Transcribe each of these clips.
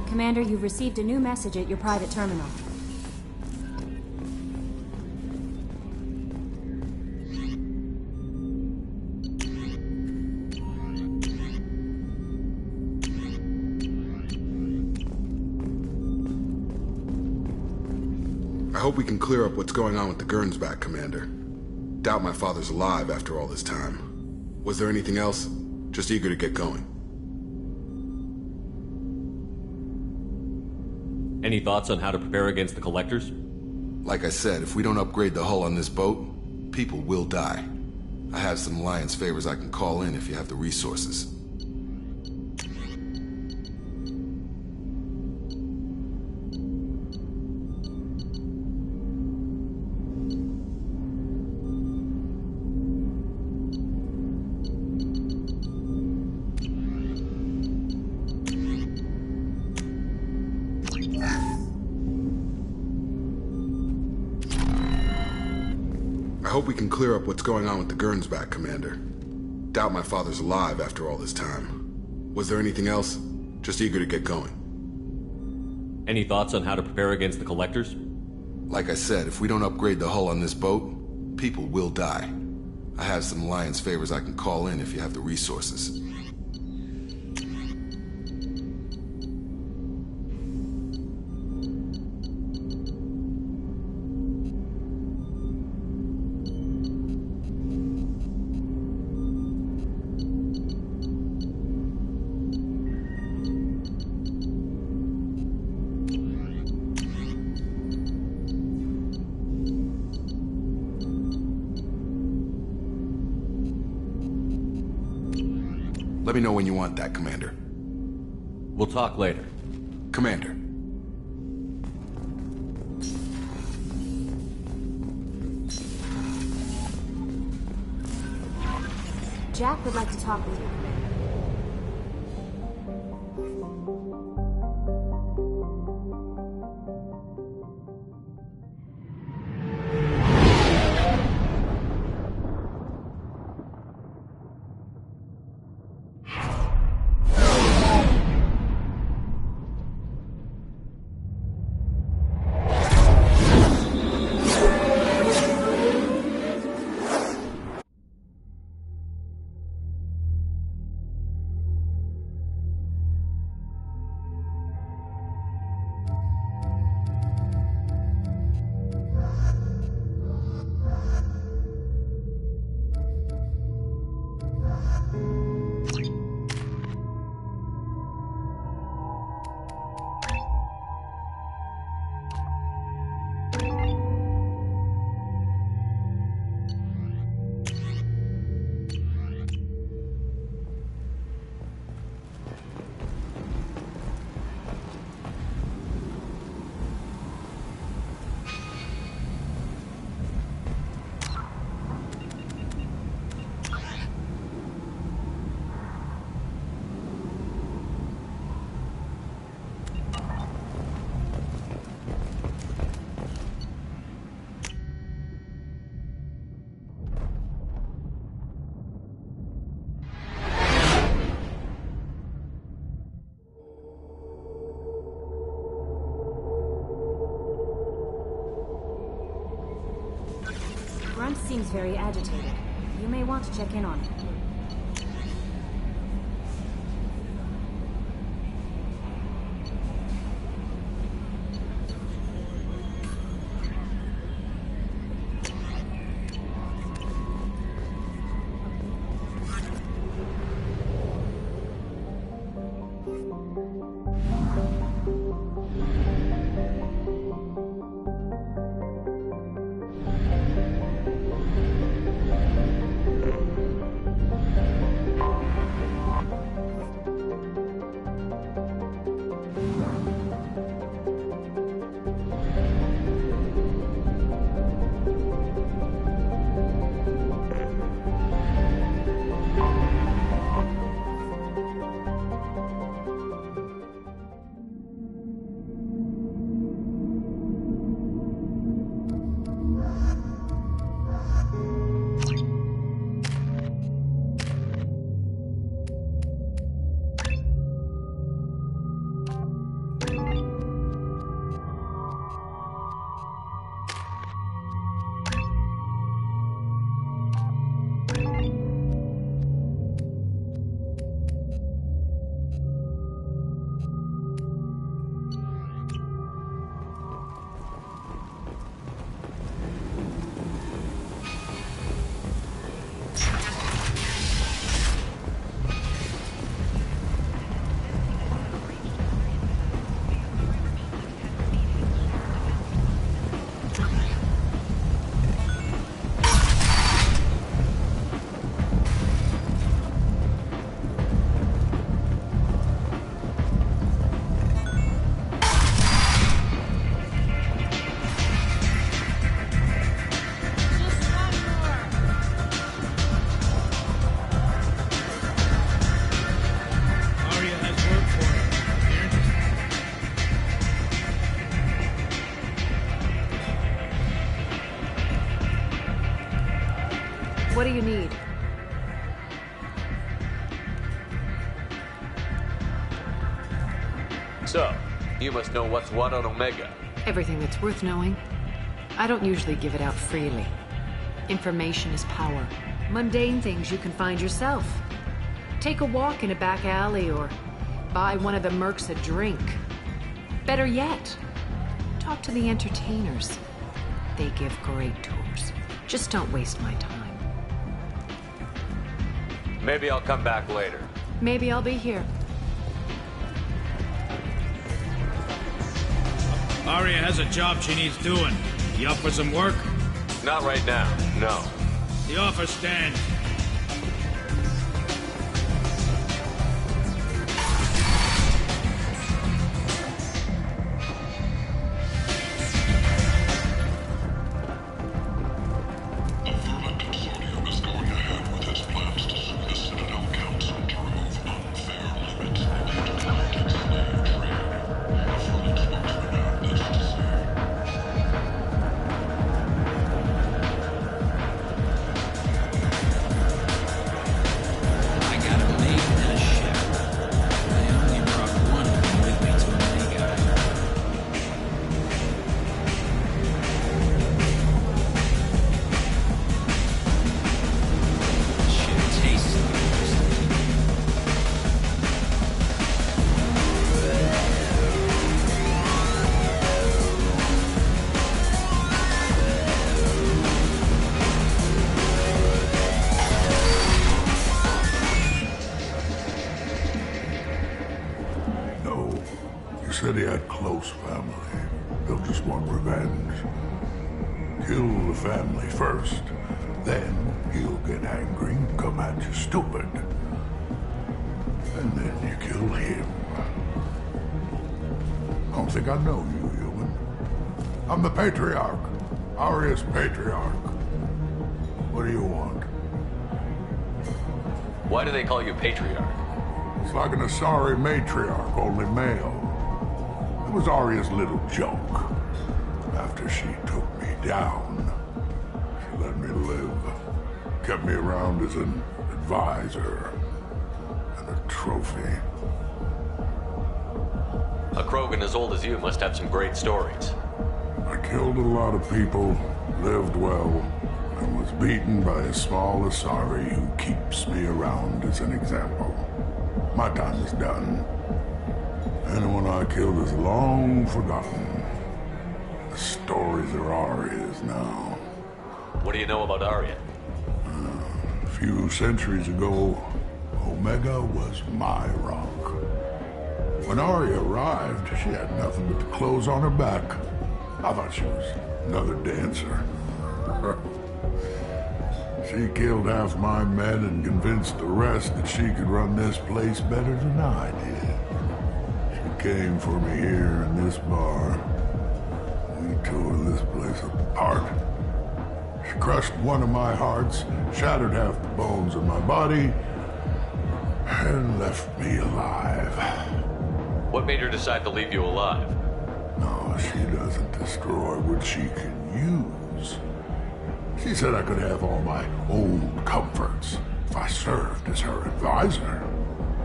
Commander, you've received a new message at your private terminal. I hope we can clear up what's going on with the Gernsback, Commander. Doubt my father's alive after all this time. Was there anything else? Just eager to get going. Any thoughts on how to prepare against the Collectors? Like I said, if we don't upgrade the hull on this boat, people will die. I have some Alliance favors I can call in if you have the resources. I hope we can clear up what's going on with the Gernsback, Commander. Doubt my father's alive after all this time. Was there anything else? Just eager to get going. Any thoughts on how to prepare against the Collectors? Like I said, if we don't upgrade the hull on this boat, people will die. I have some Alliance favors I can call in if you have the resources. Let me know when you want that, Commander. We'll talk later. Commander. Jack would like to talk with you. Grunt seems very agitated. You may want to check in on him. So, you must know what's what on Omega. Everything that's worth knowing. I don't usually give it out freely. Information is power. Mundane things you can find yourself. Take a walk in a back alley or buy one of the mercs a drink. Better yet, talk to the entertainers. They give great tours. Just don't waste my time. Maybe I'll come back later. Maybe I'll be here. Aria has a job she needs doing. You up for some work? Not right now, no. The offer stands. Said he had close family. They'll just want revenge. Kill the family first, then he'll get angry and come at you stupid. And then you kill him. I don't think I know you, human. I'm the Patriarch. Aria's Patriarch. What do you want? Why do they call you Patriarch? It's like an Asari matriarch, only male. It was Aria's little joke. After she took me down, she let me live. Kept me around as an advisor and a trophy. A Krogan as old as you must have some great stories. I killed a lot of people, lived well, and was beaten by a small Asari who keeps me around as an example. My time is done. Anyone I killed is long forgotten. The stories are Aria's now. What do you know about Aria? A few centuries ago, Omega was my rock. When Aria arrived, she had nothing but the clothes on her back. I thought she was another dancer. She killed half my men and convinced the rest that she could run this place better than I did. Came for me here in this bar. We tore this place apart. She crushed one of my hearts, shattered half the bones of my body, and left me alive. What made her decide to leave you alive? No, she doesn't destroy what she can use. She said I could have all my old comforts if I served as her advisor.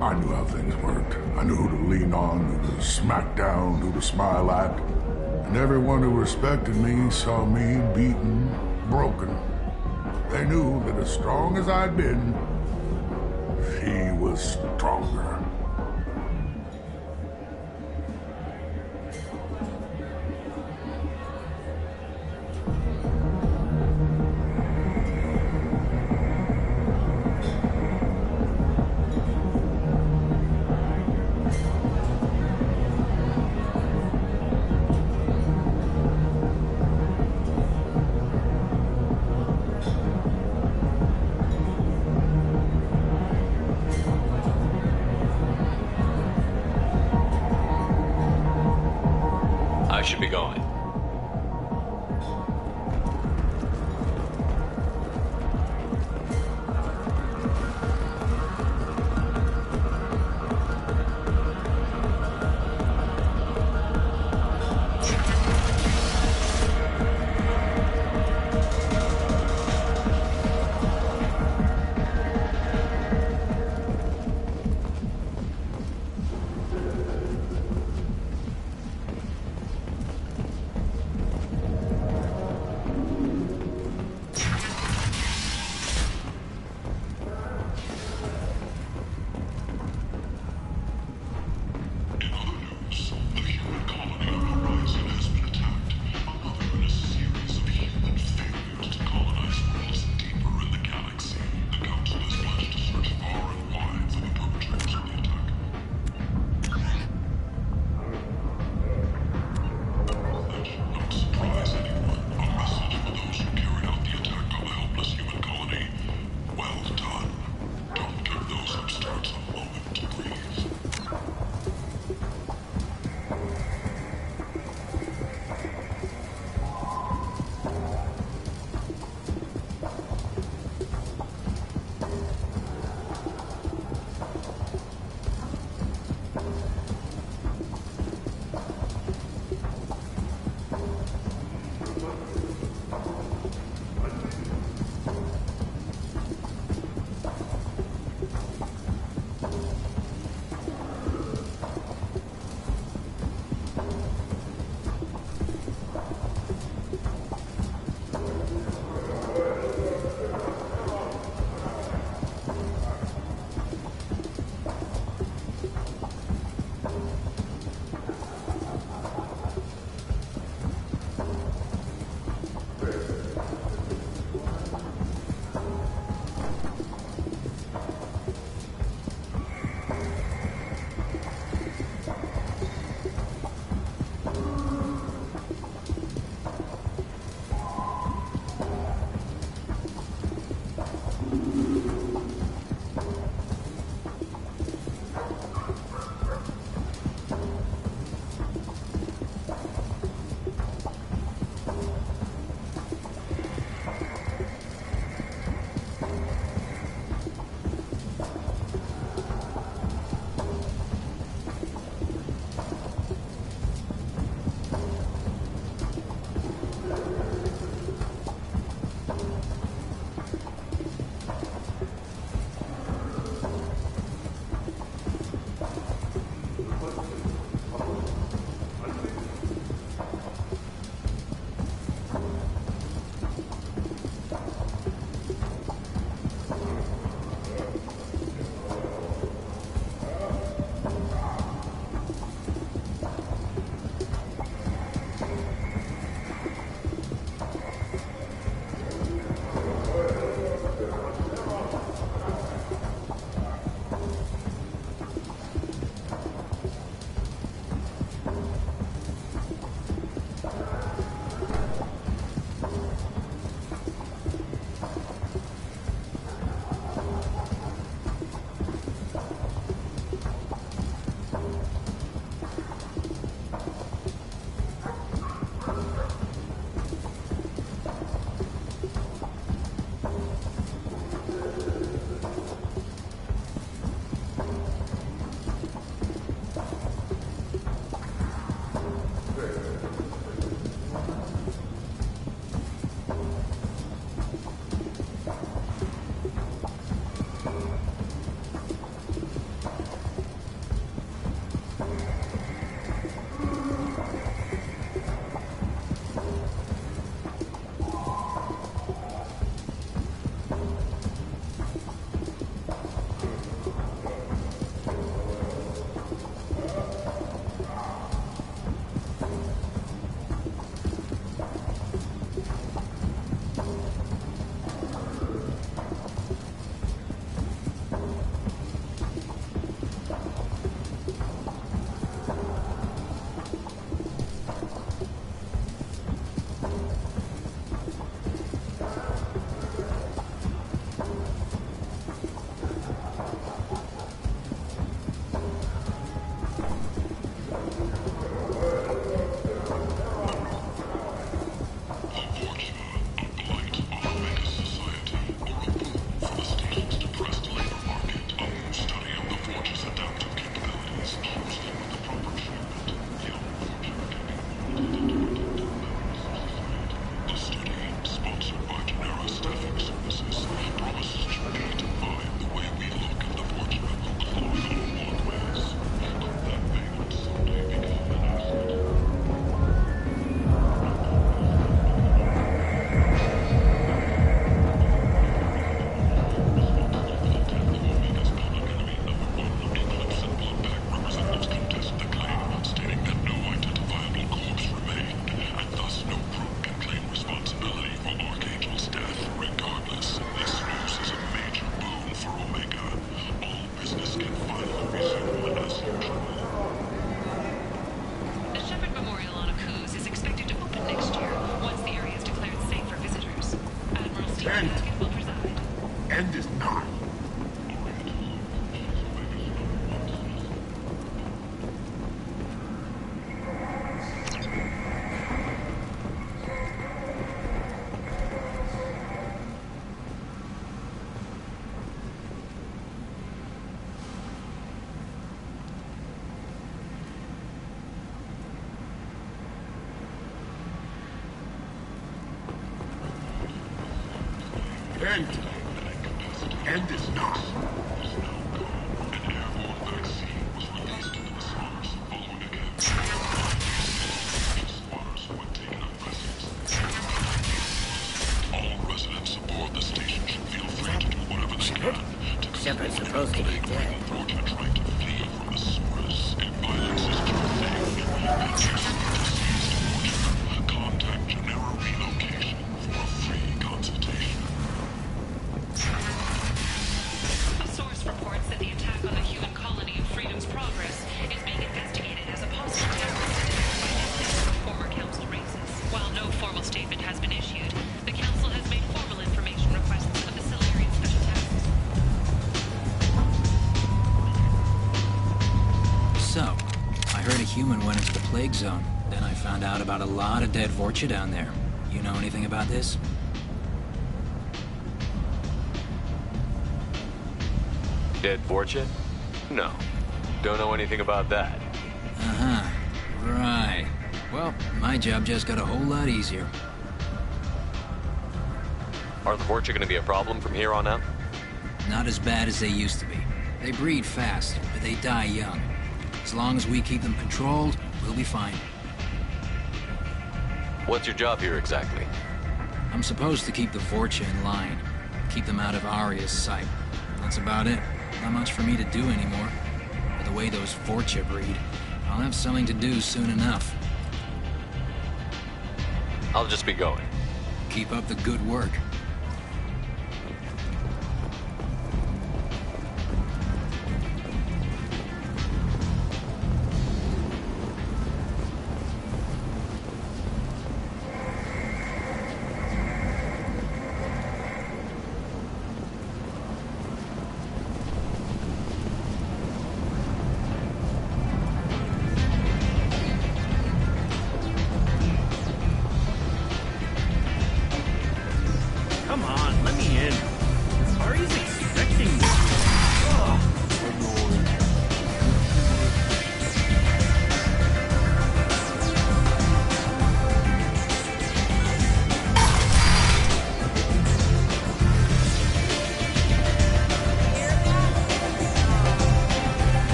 I knew how things worked. I knew who to lean on, who to smack down, who to smile at. And everyone who respected me saw me beaten, broken. They knew that as strong as I'd been, she was stronger. I should be going. end. End is not. Shepard's supposed to be dead. Contact Genera Relocation for a free consultation. A source reports that the attack on the human colony of Freedom's Progress is being investigated as a possible terrorist attack by ethnic or former council races. While no formal statement has been issued, the council has made formal information requests of the Solarian Special Tasks. So, I heard a human went into the plague zone. Then I found out about a lot of dead Vorcha down there. You know anything about this? Dead Vorcha? No. Don't know anything about that. Uh-huh. Right. Well, my job just got a whole lot easier. Are the Vorcha gonna be a problem from here on out? Not as bad as they used to be. They breed fast, but they die young. As long as we keep them controlled, we'll be fine. What's your job here exactly? I'm supposed to keep the Vorcha in line. Keep them out of Arya's sight. That's about it. Not much for me to do anymore. But the way those Vorcha breed, I'll have something to do soon enough. I'll just be going. Keep up the good work. Come on, let me in. Ari's expecting me.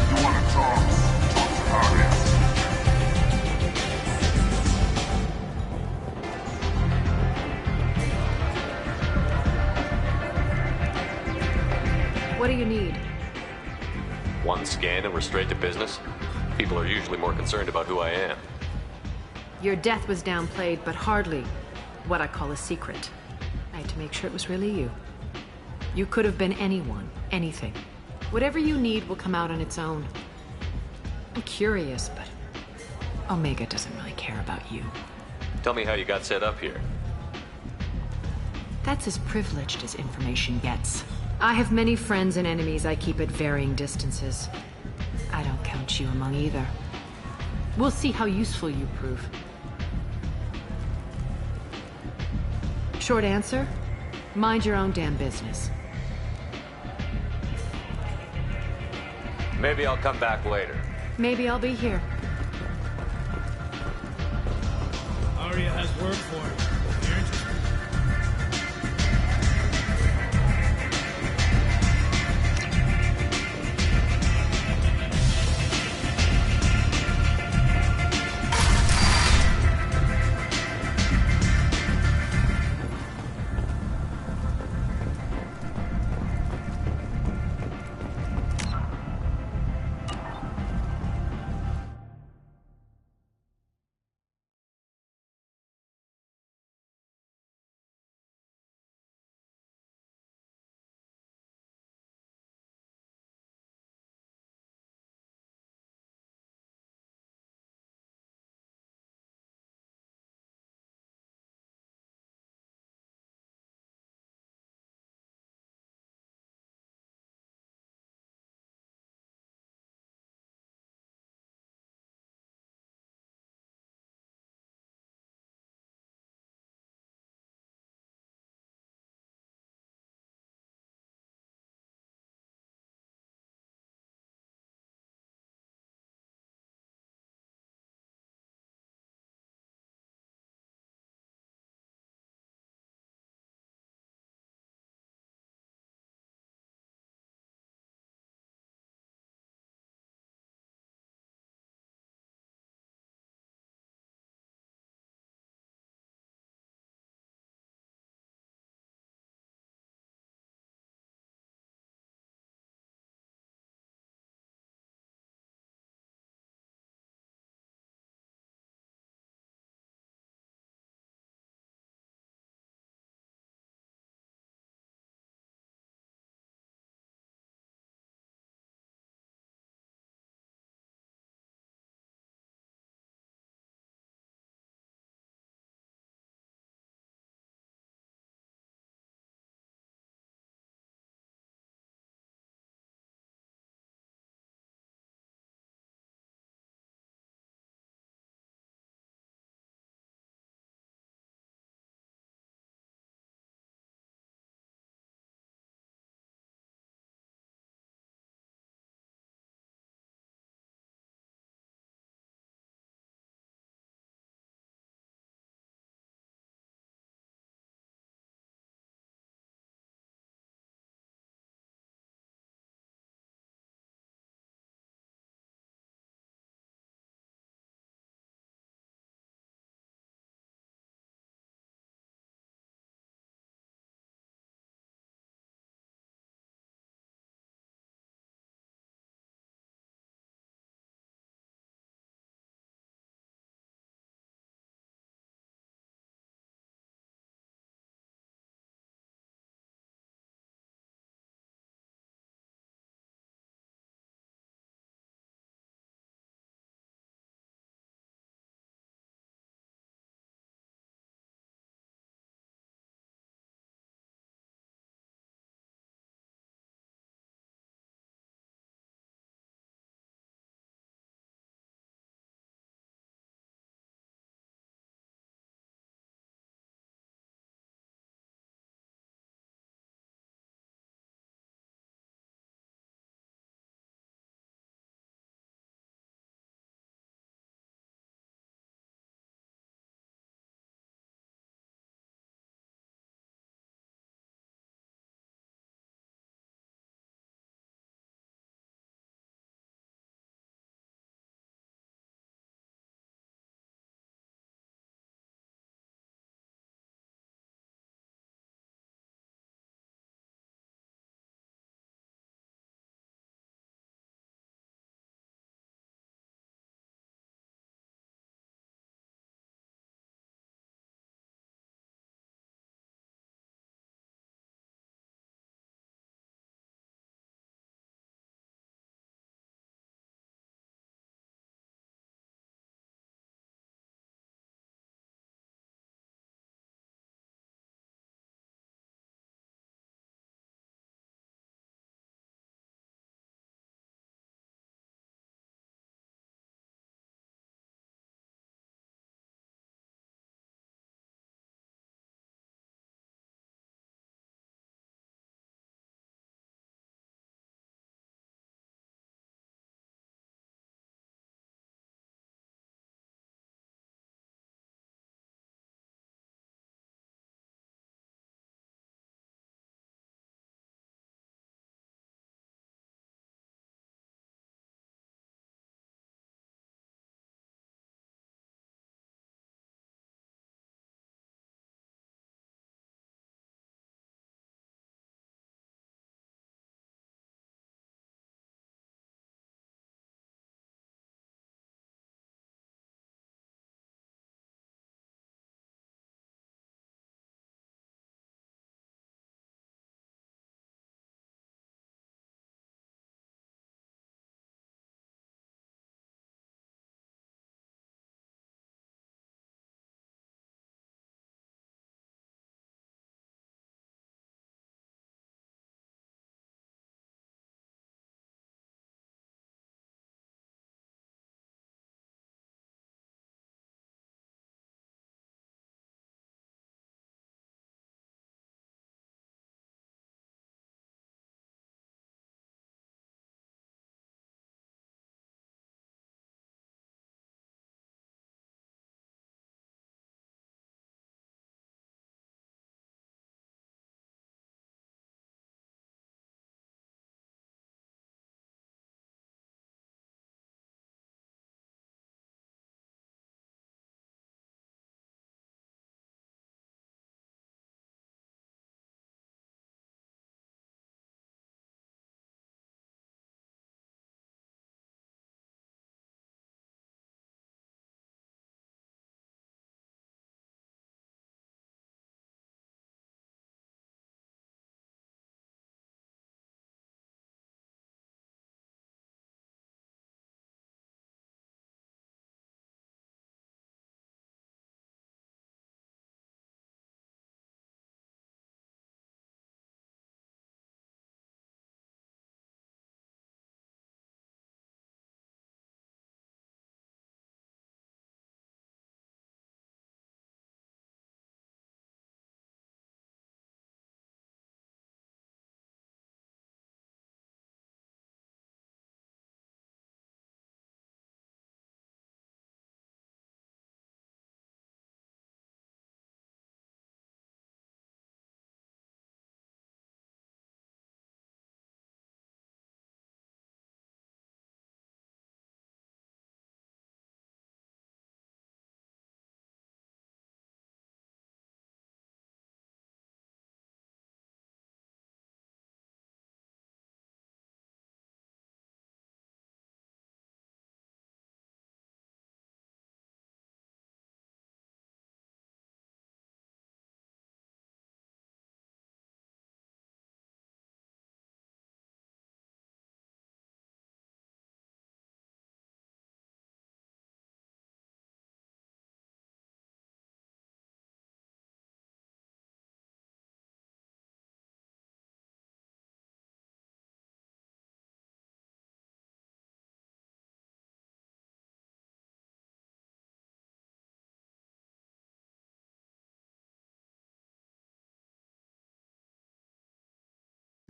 You want to talk? Talk to Arya. What do you need? One scan and we're straight to business? People are usually more concerned about who I am. Your death was downplayed, but hardly what I call a secret. I had to make sure it was really you. You could have been anyone, anything. Whatever you need will come out on its own. I'm curious, but Omega doesn't really care about you. Tell me how you got set up here. That's as privileged as information gets. I have many friends and enemies I keep at varying distances. I don't count you among either. We'll see how useful you prove. Short answer? Mind your own damn business. Maybe I'll come back later. Maybe I'll be here. Arya has work for you.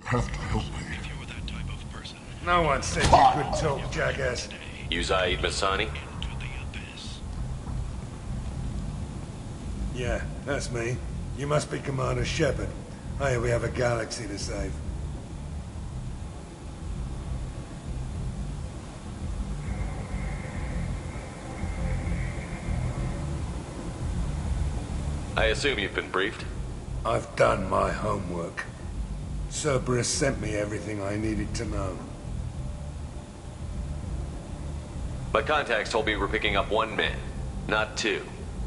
have to help me. No one said you could talk, jackass. You Zaid Masani? Yeah, that's me. You must be Commander Shepard. Hey, we have a galaxy to save. I assume you've been briefed? I've done my homework. Cerberus sent me everything I needed to know. My contacts told me we're picking up one man, not two.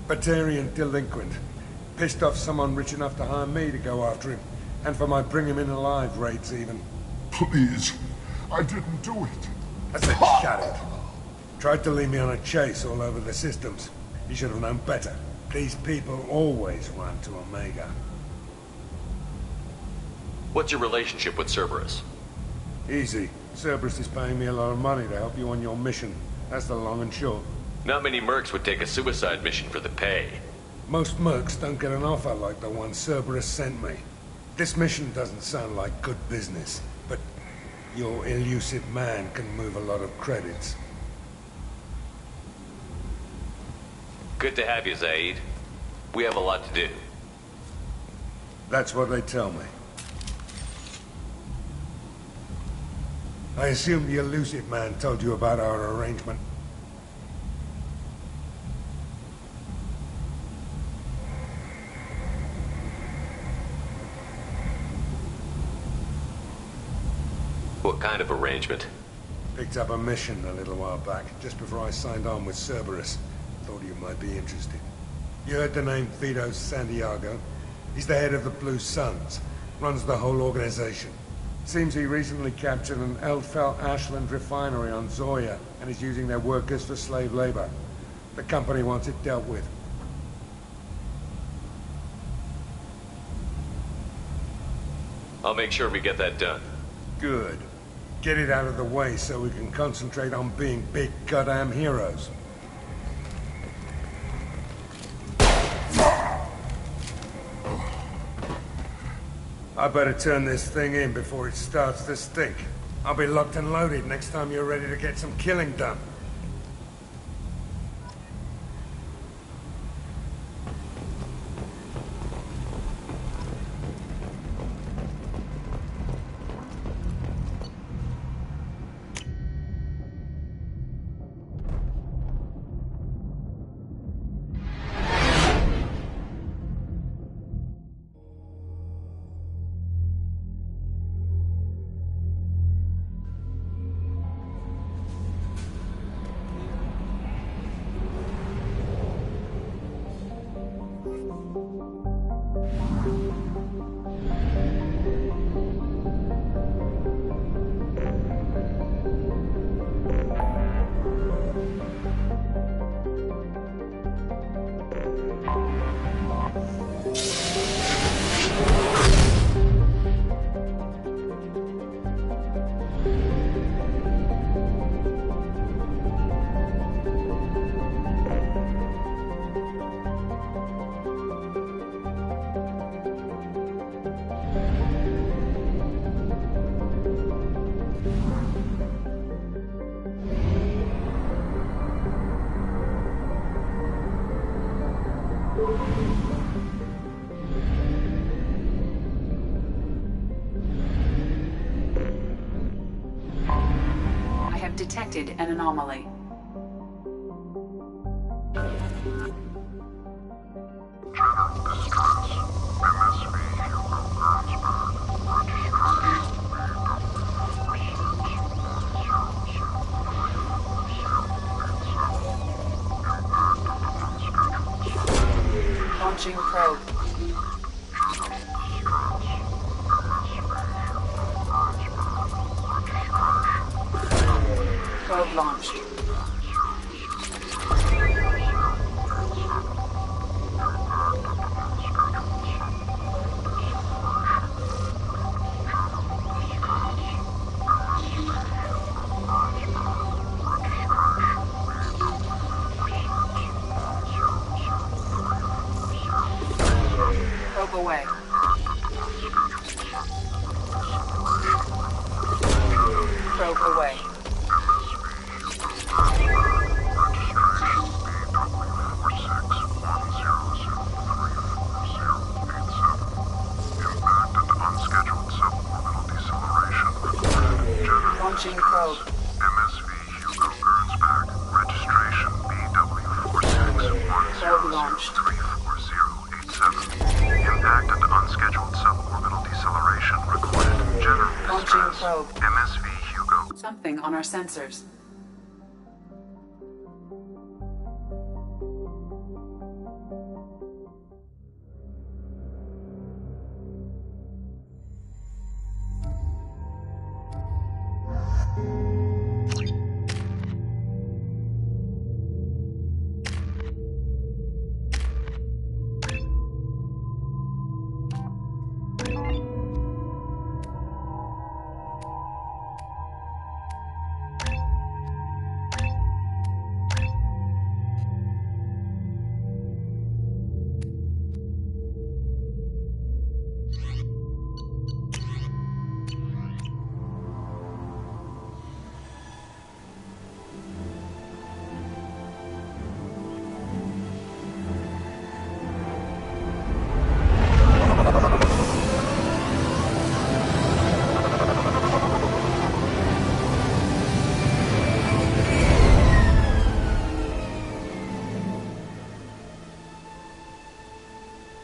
Batarian delinquent. Pissed off someone rich enough to hire me to go after him. And for my bring him in alive rates even. Please, I didn't do it. I said shut it. Tried to lead me on a chase all over the systems. He should have known better. These people always run to Omega. What's your relationship with Cerberus? Easy. Cerberus is paying me a lot of money to help you on your mission. That's the long and short. Not many mercs would take a suicide mission for the pay. Most mercs don't get an offer like the one Cerberus sent me. This mission doesn't sound like good business, but your elusive man can move a lot of credits. Good to have you, Zaid. We have a lot to do. That's what they tell me. I assume the elusive man told you about our arrangement. What kind of arrangement? Picked up a mission a little while back, just before I signed on with Cerberus. Thought you might be interested. You heard the name Vito Santiago? He's the head of the Blue Suns. Runs the whole organization. Seems he recently captured an Eldfell Ashland refinery on Zoya and is using their workers for slave labor. The company wants it dealt with. I'll make sure we get that done. Good. Get it out of the way so we can concentrate on being big goddamn heroes. I better turn this thing in before it starts to stink. I'll be locked and loaded next time you're ready to get some killing done. Detected an anomaly. Launching probe. Probe launched. Probe away. probe away. Launching probe. MSV Hugo Gernsback. Registration BW4610344087. Impact and unscheduled suborbital deceleration recorded. General Launching probe. MSV Hugo. Something on our sensors.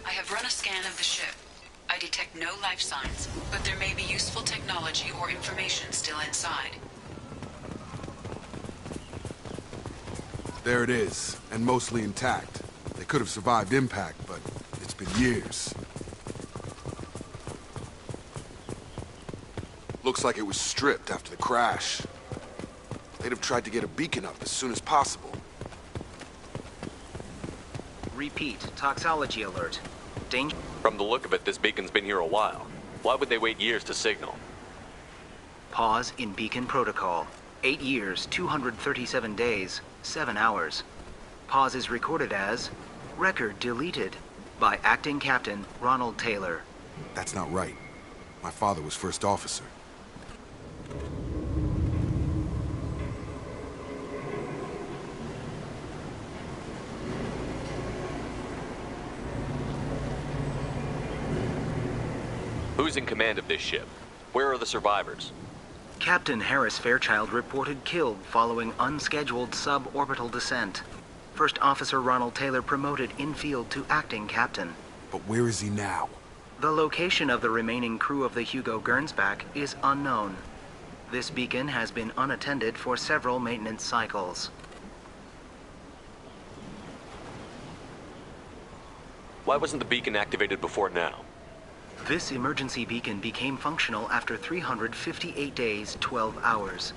I have run a scan of the ship. I detect no life signs, but there may be useful technology or information still inside. There it is, and mostly intact. They could have survived impact, but it's been years. Looks like it was stripped after the crash. They'd have tried to get a beacon up as soon as possible. Repeat, toxology alert. Danger. From the look of it, this beacon's been here a while. Why would they wait years to signal? Pause in beacon protocol. 8 years, 237 days, 7 hours. Pause is recorded as record deleted by Acting Captain Ronald Taylor. That's not right. My father was first officer. Who's in command of this ship? Where are the survivors? Captain Harris Fairchild reported killed following unscheduled suborbital descent. First Officer Ronald Taylor promoted in-field to acting captain. But where is he now? The location of the remaining crew of the Hugo Gernsback is unknown. This beacon has been unattended for several maintenance cycles. Why wasn't the beacon activated before now? This emergency beacon became functional after 358 days, 12 hours,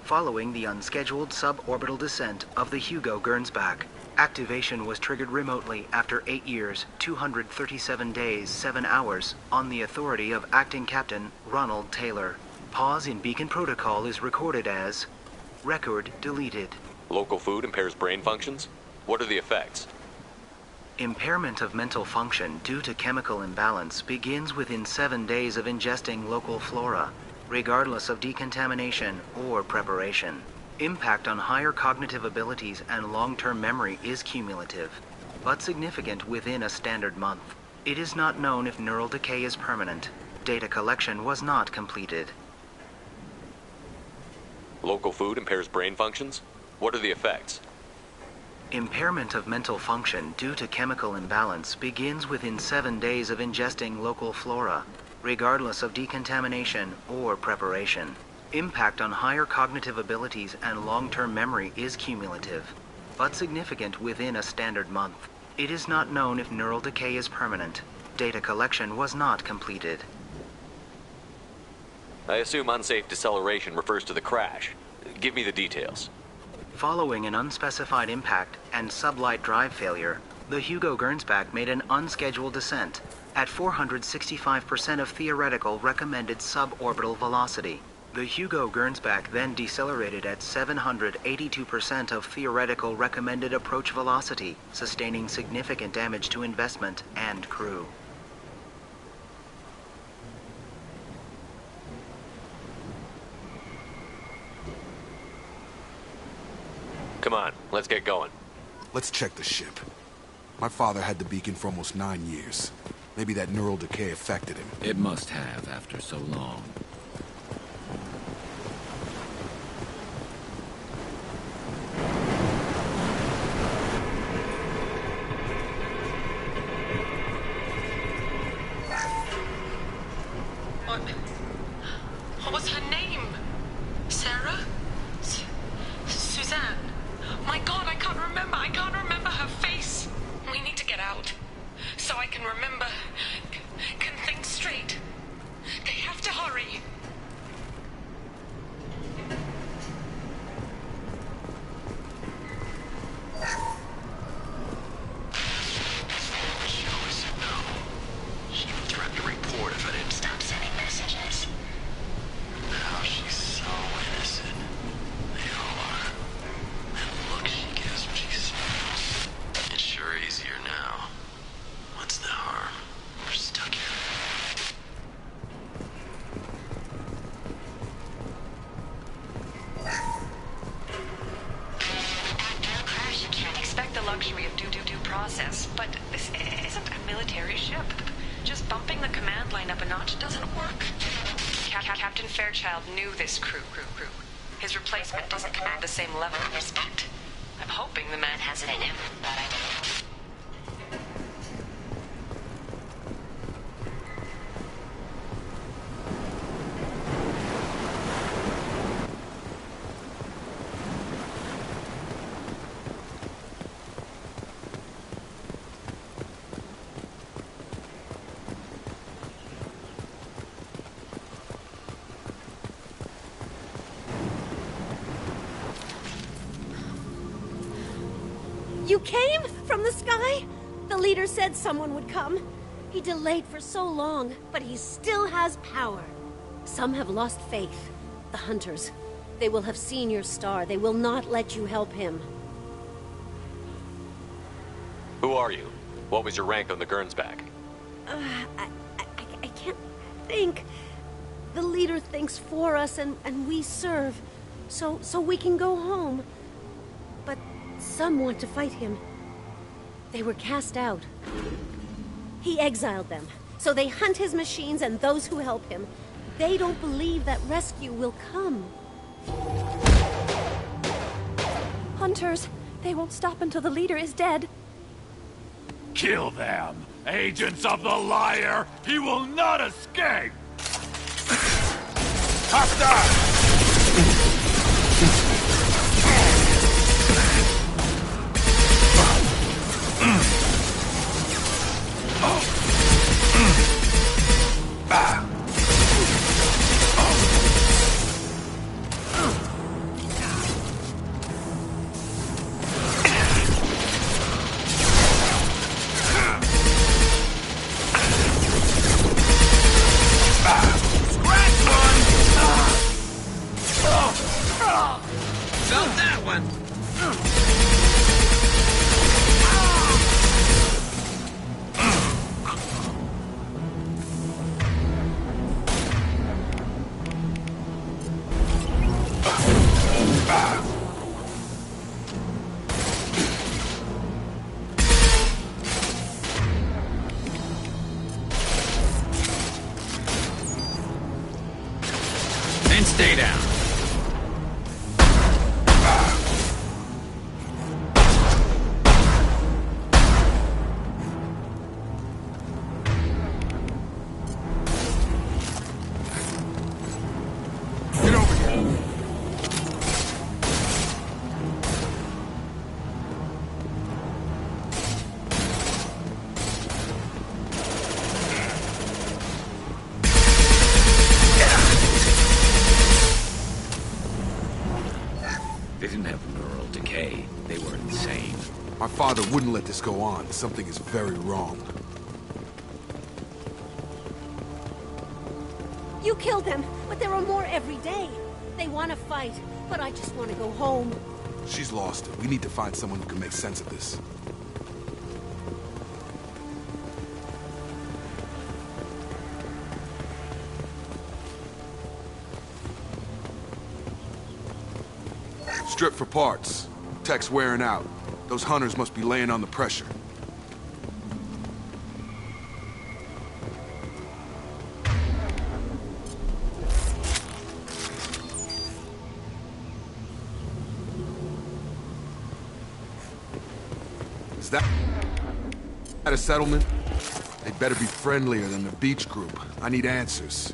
following the unscheduled suborbital descent of the Hugo Gernsback. Activation was triggered remotely after 8 years, 237 days, 7 hours, on the authority of Acting Captain Ronald Taylor. Pause in beacon protocol is recorded as record deleted. Local food impairs brain functions? What are the effects? Impairment of mental function due to chemical imbalance begins within 7 days of ingesting local flora, regardless of decontamination or preparation. Impact on higher cognitive abilities and long-term memory is cumulative, but significant within a standard month. It is not known if neural decay is permanent. Data collection was not completed. Local food impairs brain functions? What are the effects? Impairment of mental function due to chemical imbalance begins within 7 days of ingesting local flora, regardless of decontamination or preparation. Impact on higher cognitive abilities and long-term memory is cumulative, but significant within a standard month. It is not known if neural decay is permanent. Data collection was not completed. I assume unsafe deceleration refers to the crash. Give me the details. Following an unspecified impact and sublight drive failure, the Hugo Gernsback made an unscheduled descent at 465% of theoretical recommended suborbital velocity. The Hugo Gernsback then decelerated at 782% of theoretical recommended approach velocity, sustaining significant damage to investment and crew. Come on, let's get going. Let's check the ship. My father had the beacon for almost 9 years. Maybe that neural decay affected him. It must have after so long. What was her name? Sarah? Suzanne? My God, I can't remember. I can't remember her face. We need to get out. So I can remember. Can think straight. They have to hurry. She threatened to report if I didn't stop sending messages. Now she's so innocent. They all are. That look she gives when she smiles. It's sure easier now. What's the harm? We're stuck here. After a crash, you can't expect the luxury of due process. But this isn't a military ship. Just bumping the command line up a notch doesn't work. Captain Fairchild knew this crew. His replacement doesn't command the same level of respect. I'm hoping the man has it in him, but I don't know. You came from the sky? The leader said someone would come. He delayed for so long, but he still has power. Some have lost faith. The Hunters. They will have seen your star. They will not let you help him. Who are you? What was your rank on the Gernsback? I can't think. The leader thinks for us, and we serve. So we can go home. But some want to fight him. They were cast out. He exiled them, so they hunt his machines and those who help him. They don't believe that rescue will come. Hunters, they won't stop until the leader is dead. Kill them! Agents of the liar! He will not escape! Hostile! Felt that one! Then stay down. They didn't have neural decay. They were insane. My father wouldn't let this go on. Something is very wrong. You killed them, but there are more every day. They want to fight, but I just want to go home. She's lost it. We need to find someone who can make sense of this. Strip for parts. tech's wearing out. Those hunters must be laying on the pressure. Is that a settlement? They'd better be friendlier than the beach group. I need answers.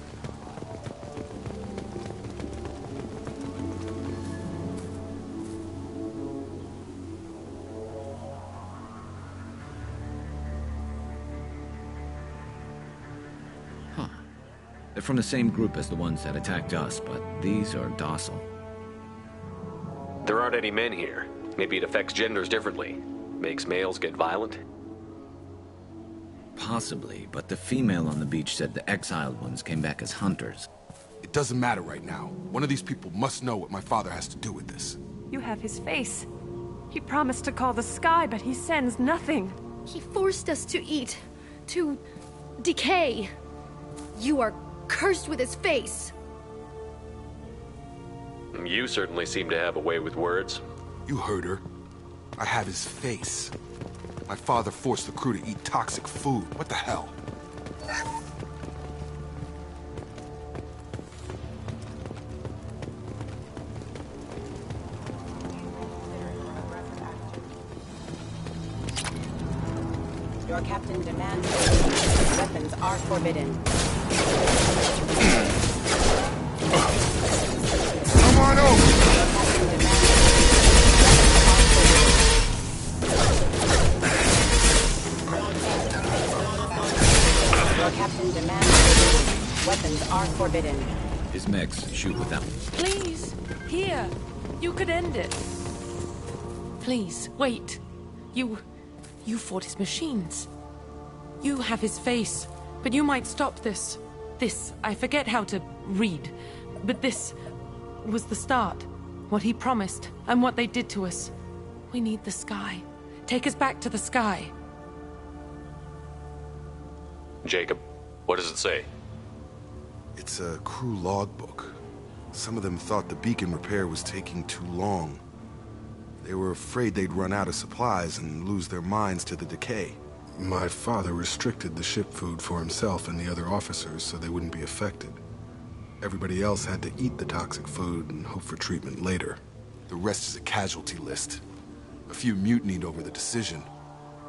They're from the same group as the ones that attacked us, but these are docile. There aren't any men here. Maybe it affects genders differently. Makes males get violent? Possibly, but the female on the beach said the exiled ones came back as hunters. It doesn't matter right now. One of these people must know what my father has to do with this. You have his face. He promised to call the sky, but he sends nothing. He forced us to eat, to decay. You are cursed with his face. You certainly seem to have a way with words. You heard her. I have his face. My father forced the crew to eat toxic food. What the hell? Your captain demands weapons are forbidden. Come on over! Your captain demands weapons are forbidden. His mechs shoot with them. Please, here. You could end it. Please, wait. You fought his machines. You have his face, but you might stop this. This, I forget how to read, but this was the start. What he promised, and what they did to us. We need the sky. Take us back to the sky. Jacob, what does it say? It's a crew logbook. Some of them thought the beacon repair was taking too long. They were afraid they'd run out of supplies and lose their minds to the decay. My father restricted the ship food for himself and the other officers so they wouldn't be affected. Everybody else had to eat the toxic food and hope for treatment later. The rest is a casualty list. A few mutinied over the decision.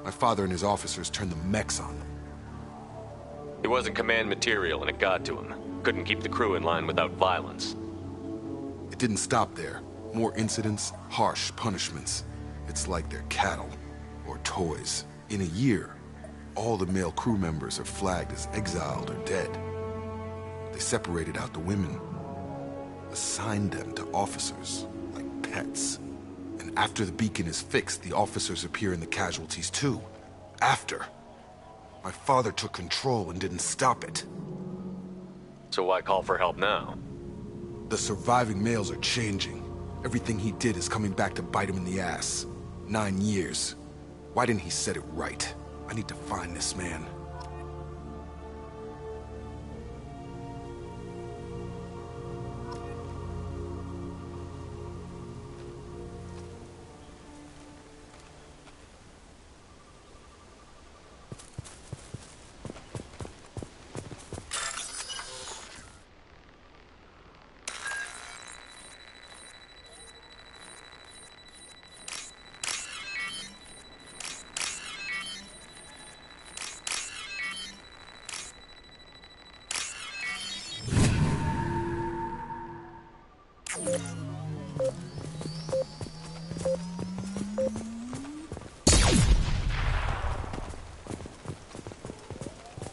My father and his officers turned the mechs on them. He wasn't command material and it got to him. Couldn't keep the crew in line without violence. It didn't stop there. More incidents, harsh punishments. It's like they're cattle or toys. In a year, all the male crew members are flagged as exiled or dead. They separated out the women, assigned them to officers like pets. And after the beacon is fixed, the officers appear in the casualties too. After. My father took control and didn't stop it. So why call for help now? The surviving males are changing. Everything he did is coming back to bite him in the ass. 9 years. Why didn't he set it right? I need to find this man.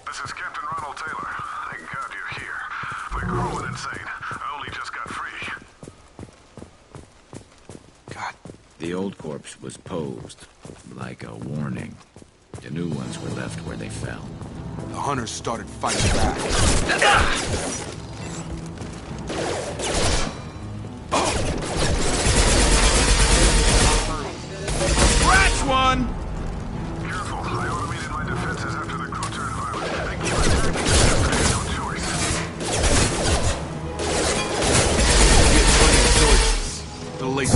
This is Captain Ronald Taylor. Thank God you're here. My crew went insane. I only just got free. The old corpse was posed, like a warning. The new ones were left where they fell. The hunters started fighting back. Scratch one! Careful, I automated my defenses after the crew turned violent. They keep attacking us after they had no choice. The late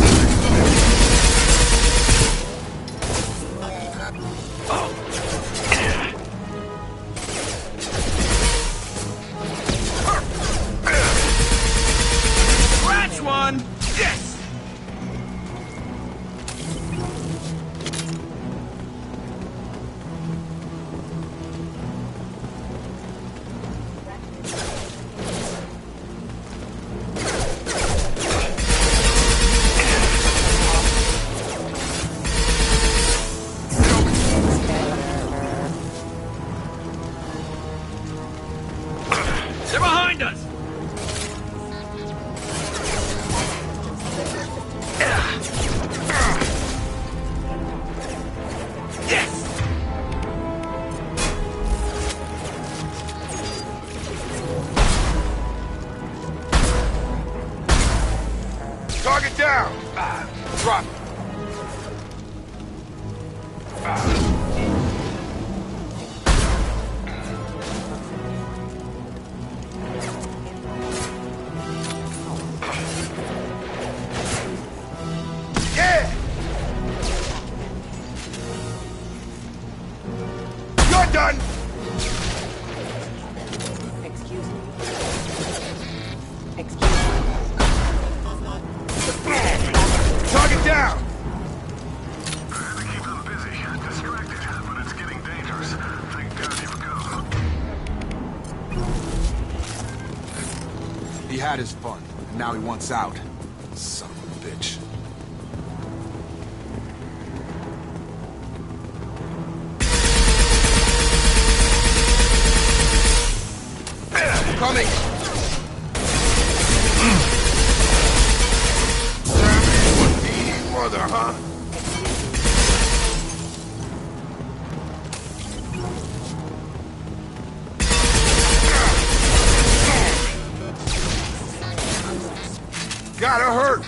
down! Drop it. Yeah! You're done! Excuse me. Target down! I had to keep them busy, distracted, but it's getting dangerous. Thank God you've come. He had his fun, and now he wants out. Son of a bitch. Coming! Mother, huh? Gotta hurt!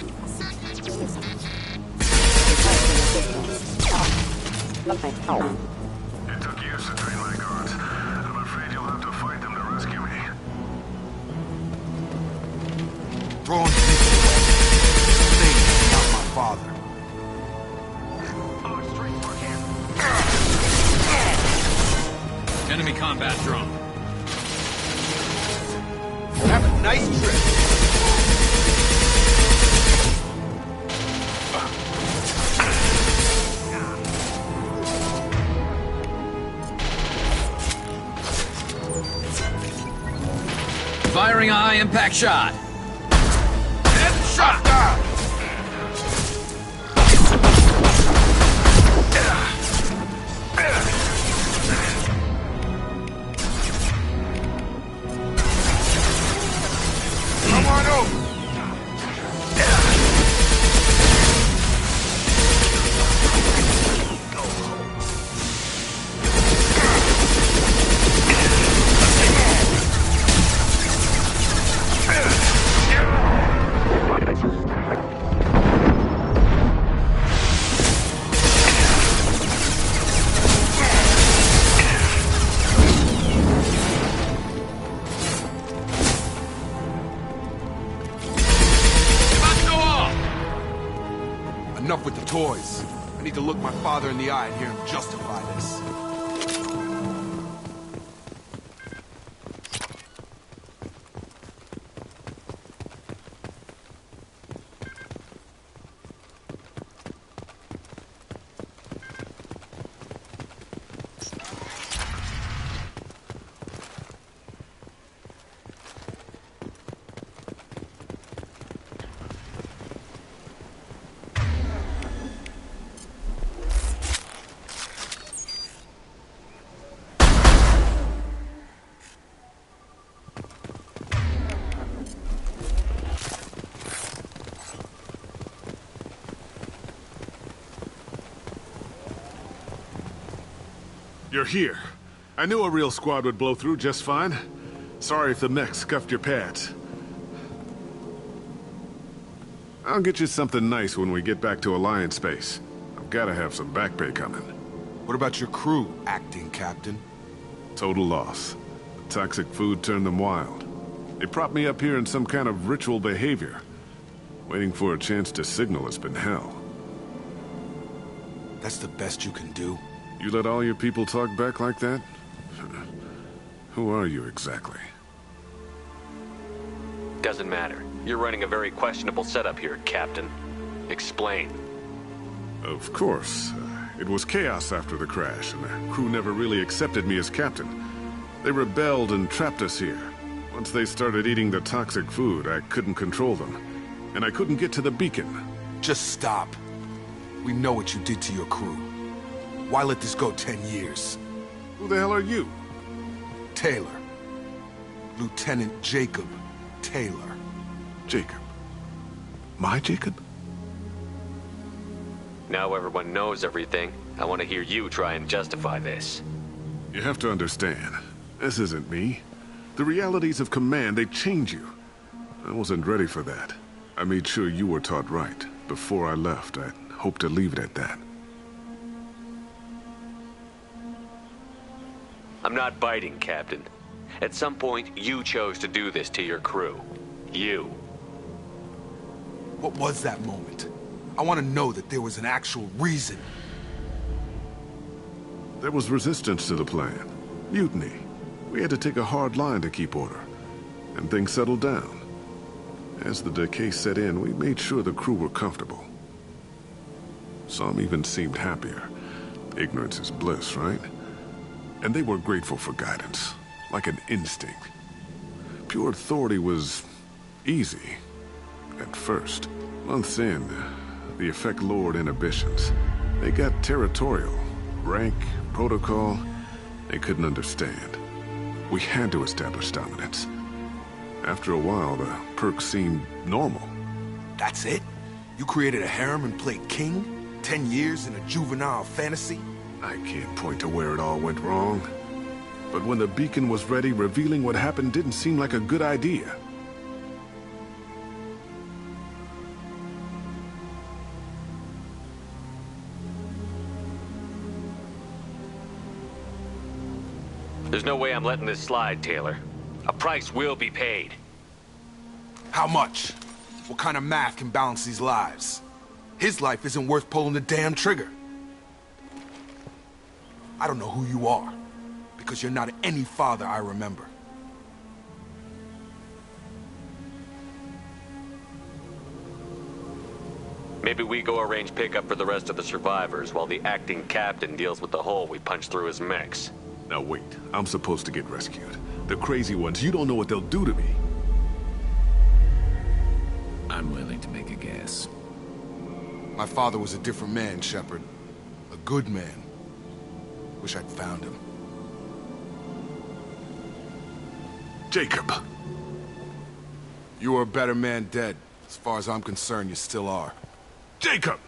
It took years to train my guards. I'm afraid you'll have to fight them to rescue me. Throwing things about my father. Enemy combat drone. Have a nice trip. Firing a high-impact shot. Headshot down! Come on over! Enough with the toys. I need to look my father in the eye and hear him justify this. You're here. I knew a real squad would blow through just fine. Sorry if the mech scuffed your pads. I'll get you something nice when we get back to Alliance space. I've gotta have some back pay coming. What about your crew, acting captain? Total loss. The toxic food turned them wild. They propped me up here in some kind of ritual behavior. Waiting for a chance to signal has been hell. That's the best you can do? You let all your people talk back like that? Who are you exactly? Doesn't matter. You're running a very questionable setup here, Captain. Explain. Of course. It was chaos after the crash, and the crew never really accepted me as captain. They rebelled and trapped us here. Once they started eating the toxic food, I couldn't control them. And I couldn't get to the beacon. Just stop. We know what you did to your crew. Why let this go 10 years? Who the hell are you? Taylor. Lieutenant Jacob Taylor. Jacob? My Jacob? Now everyone knows everything. I want to hear you try and justify this. You have to understand. This isn't me. The realities of command, they change you. I wasn't ready for that. I made sure you were taught right. Before I left, I hope to leave it at that. I'm not biting, Captain. At some point, you chose to do this to your crew. You. What was that moment? I want to know that there was an actual reason. There was resistance to the plan. Mutiny. We had to take a hard line to keep order. And things settled down. As the decay set in, we made sure the crew were comfortable. Some even seemed happier. Ignorance is bliss, right? And they were grateful for guidance, like an instinct. Pure authority was easy, at first. Months in, the effect lowered inhibitions. They got territorial. Rank, protocol, they couldn't understand. We had to establish dominance. After a while, the perks seemed normal. That's it? You created a harem and played king? 10 years in a juvenile fantasy? I can't point to where it all went wrong. But when the beacon was ready, revealing what happened didn't seem like a good idea. There's no way I'm letting this slide, Taylor. A price will be paid. How much? What kind of math can balance these lives? His life isn't worth pulling the damn trigger. I don't know who you are, because you're not any father I remember. Maybe we go arrange pickup for the rest of the survivors while the acting captain deals with the hole we punched through his mechs. Now wait, I'm supposed to get rescued. The crazy ones, you don't know what they'll do to me. I'm willing to make a guess. My father was a different man, Shepard. A good man. Wish I'd found him. Jacob! You were a better man dead. As far as I'm concerned, you still are. Jacob!